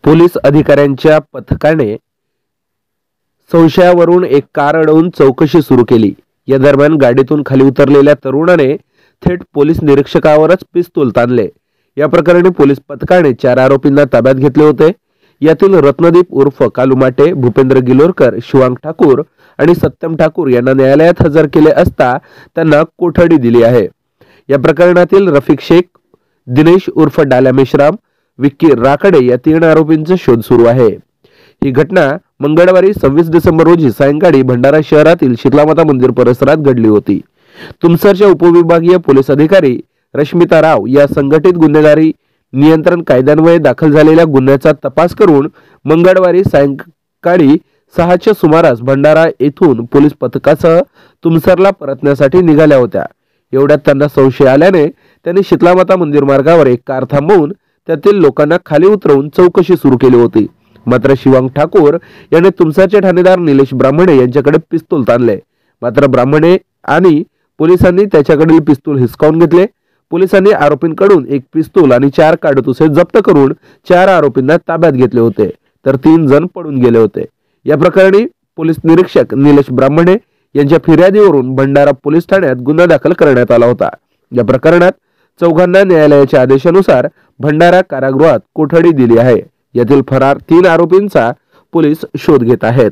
Police अधिकाऱ्यांच्या पथकाने संशयावरून एक कार अडवून चौकशी सुरू केली। या दरम्यान गाडीतून खाली उतरलेल्या तरुणाने थेट पोलीस निरीक्षकावरच पिस्तूल ताणले। या प्रकरणी पोलीस पथकाने 4 आरोपींना ताब्यात घेतले होते। यातील रत्नदीप उर्फ कालुमाटे, भूपेंद्र गिलोरकर, शिवांग ठाकूर आणि सत्यम ठाकूर यांना न्यायालयात हजर केले असता त्यांना कोठडी दिली आहे। या प्रकरणातील रफिक शेख, दिनेश उर्फ डाल्या मेश्राम, विक्की राकडे या 3 आरोपींचा शोध सुरू आहे। ही घटना मंगळवारी 26 डिसेंबर रोजी सायंकाळी भंडारा शहरातील शीतलामाता मंदिर परिसरात घडली होती। तुमसरच्या उपविभागीय पोलीस अधिकारी रश्मिता राव या संघटित गुन्हेगारी नियंत्रण कायद्यान्वये दाखल झालेल्या गुन्ह्याचा तपास करून मंगळवारी सायंकाळी 6च्या सुमारास भंडारा येथून पोलीस पथकासह तुमसरला परतण्यासाठी निघाल्या होत्या। एवढ्यात त्यांना संशय आल्याने त्यांनी शीतलामाता मंदिर मार्गावर एक कार थांबवून त्यातील लोकांना खाली उतरवून चौकशी सुरू केली होती। मात्र शिवांग ठाकूर याने तुमसरचे ठाणेदार निलेश ब्राह्मणे यांच्याकडे पिस्तूल ताणले। मात्र ब्राह्मणे आणि पोलिसांनी त्याच्याकडील पिस्तूल हिसकावून घेतले। पोलिसांनी आरोपींकडून एक पिस्तूल आणि 4 काडतुसे जप्त करून 4 आरोपींना ताब्यात घेतले होते, तर 3 जण पळून गेले होते। या प्रकरणी पोलीस निरीक्षक निलेश ब्राह्मणे यांच्या फिर्यादीवरून भंडारा पोलीस ठाण्यात गुन्हा दाखल करण्यात आला होता। या प्रकरणात चौघांना न्यायालयाच्या आदेशानुसार भंडारा कारागृहात कोठडी दिली आहे। यातील फरार 3 आरोपींचा पोलीस शोध घेत आहेत।